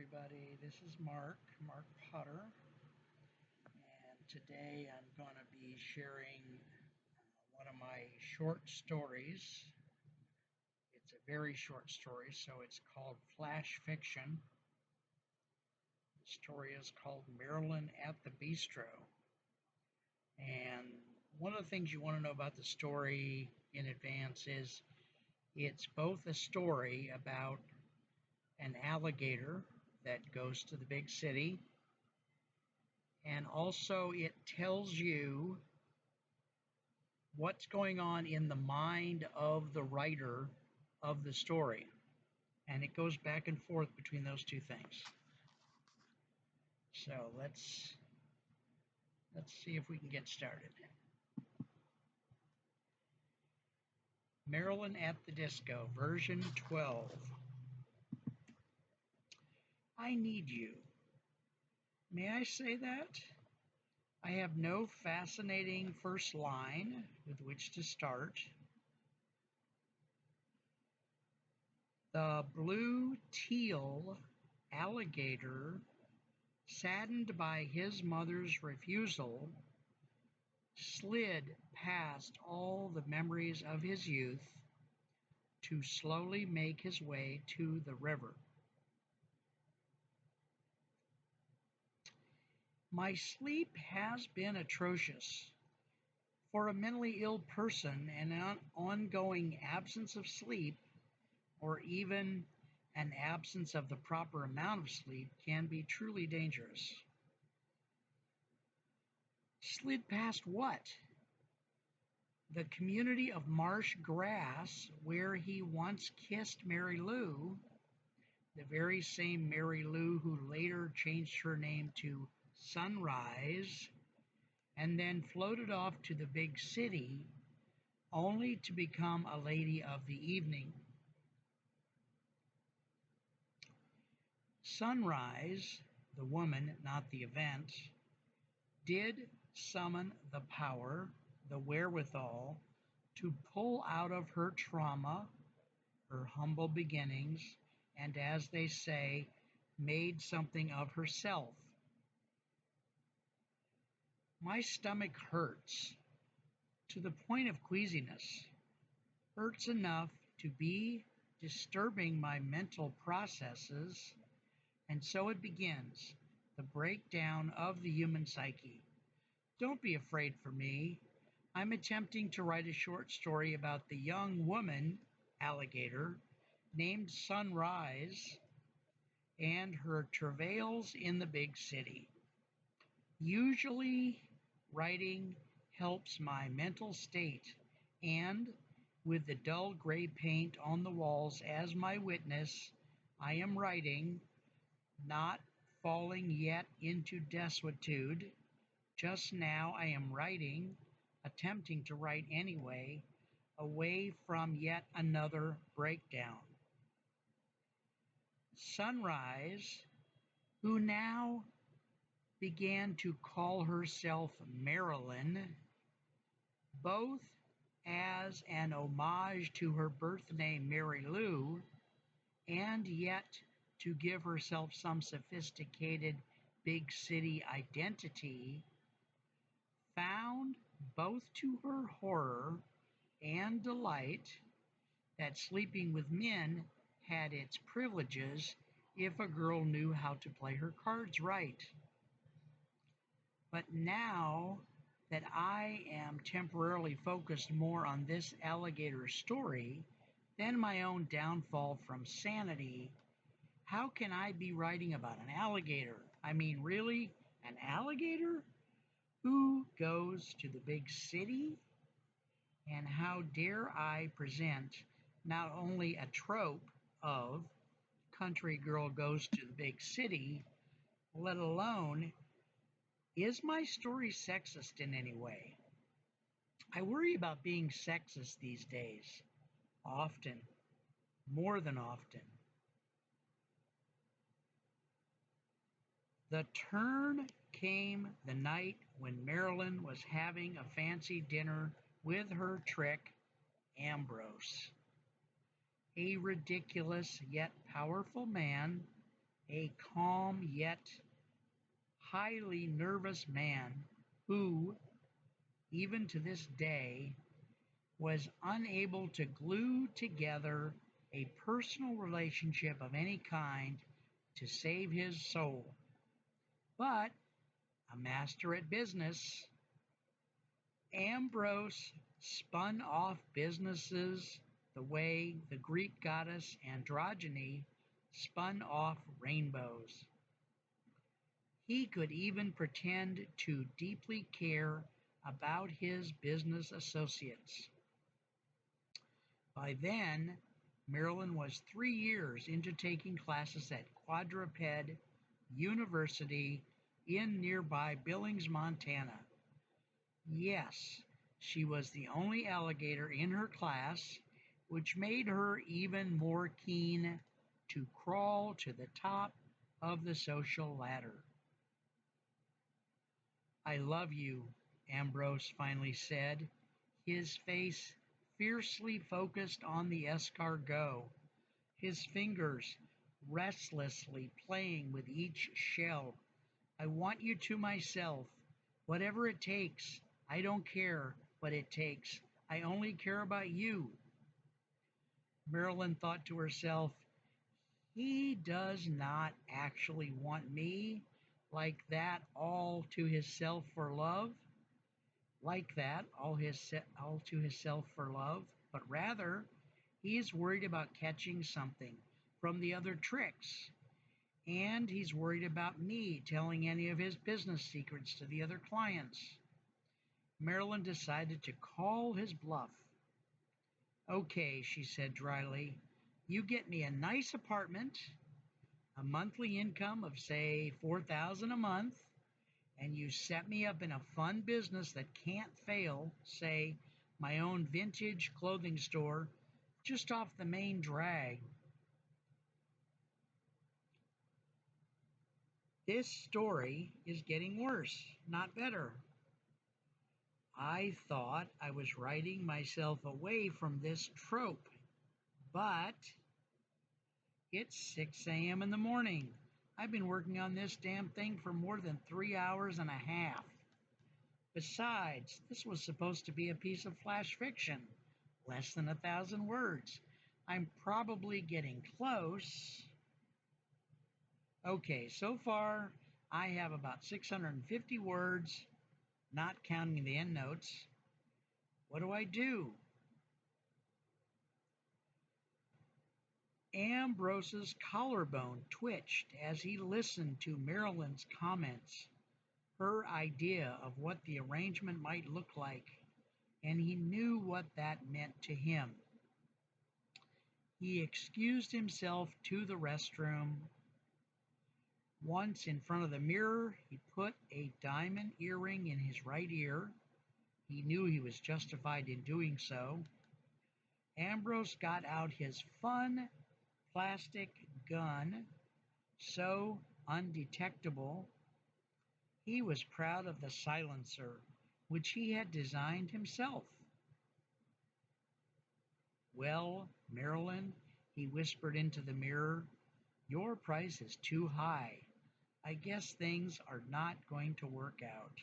everybody. This is Mark Potter, and today I'm going to be sharing one of my short stories. It's a very short story, so it's called Flash Fiction. The story is called Marilyn at the Bistro. And one of the things you want to know about the story in advance is it's both a story about an alligator that goes to the big city, and also it tells you what's going on in the mind of the writer of the story. And it goes back and forth between those two things. So let's see if we can get started. Marilyn at the Disco, version 12. I need you. May I say that? I have no fascinating first line with which to start. The blue-teal alligator, saddened by his mother's refusal, slid past all the memories of his youth to slowly make his way to the river. My sleep has been atrocious. For a mentally ill person, an ongoing absence of sleep, or even an absence of the proper amount of sleep, can be truly dangerous. Slid past what? The community of marsh grass where he once kissed Mary Lou, the very same Mary Lou who later changed her name to Sunrise and then floated off to the big city only to become a lady of the evening. Sunrise, the woman, not the event, did summon the power, the wherewithal, to pull out of her trauma, her humble beginnings, and, as they say, made something of herself. My stomach hurts to the point of queasiness, hurts enough to be disturbing my mental processes, and so it begins, the breakdown of the human psyche. Don't be afraid for me. I'm attempting to write a short story about the young woman, alligator, named Sunrise, and her travails in the big city. Usually, writing helps my mental state, and with the dull gray paint on the walls as my witness, I am writing, not falling yet into desuetude. Just now I am writing, attempting to write anyway, away from yet another breakdown. Sunrise, who now began to call herself Marilyn, both as an homage to her birth name Mary Lou, and yet to give herself some sophisticated big city identity, found, both to her horror and delight, that sleeping with men had its privileges if a girl knew how to play her cards right. But now that I am temporarily focused more on this alligator story than my own downfall from sanity, how can I be writing about an alligator? I mean, really? An alligator? Who goes to the big city? And how dare I present not only a trope of country girl goes to the big city, let alone, is my story sexist in any way? I worry about being sexist these days. Often. More than often. The turn came the night when Marilyn was having a fancy dinner with her trick, Ambrose. A ridiculous yet powerful man, a calm yet highly nervous man who, even to this day, was unable to glue together a personal relationship of any kind to save his soul. But a master at business, Ambrose spun off businesses the way the Greek goddess Androgyne spun off rainbows. He could even pretend to deeply care about his business associates. By then, Marilyn was 3 years into taking classes at Quadruped University in nearby Billings, Montana. Yes, she was the only alligator in her class, which made her even more keen to crawl to the top of the social ladder. "I love you," Ambrose finally said, his face fiercely focused on the escargot, his fingers restlessly playing with each shell. "I want you to myself. Whatever it takes. I don't care what it takes. I only care about you." Marilyn thought to herself, "He does not actually want me like that all to himself for love, all to himself for love, but rather he is worried about catching something from the other tricks, and he's worried about me telling any of his business secrets to the other clients." Marilyn decided to call his bluff. "Okay," she said dryly, "you get me a nice apartment, a monthly income of say 4,000 a month, and you set me up in a fun business that can't fail, say my own vintage clothing store just off the main drag." This story is getting worse, not better. I thought I was writing myself away from this trope, but it's 6 a.m. in the morning. I've been working on this damn thing for more than 3 hours and a half. Besides, this was supposed to be a piece of flash fiction, less than 1,000 words. I'm probably getting close. Okay, so far I have about 650 words, not counting the endnotes. What do I do? Ambrose's collarbone twitched as he listened to Marilyn's comments, her idea of what the arrangement might look like, and he knew what that meant to him. He excused himself to the restroom. Once in front of the mirror, he put a diamond earring in his right ear. He knew he was justified in doing so. Ambrose got out his fun plastic gun, so undetectable. He was proud of the silencer, which he had designed himself. "Well, Marilyn," he whispered into the mirror, "your price is too high. I guess things are not going to work out."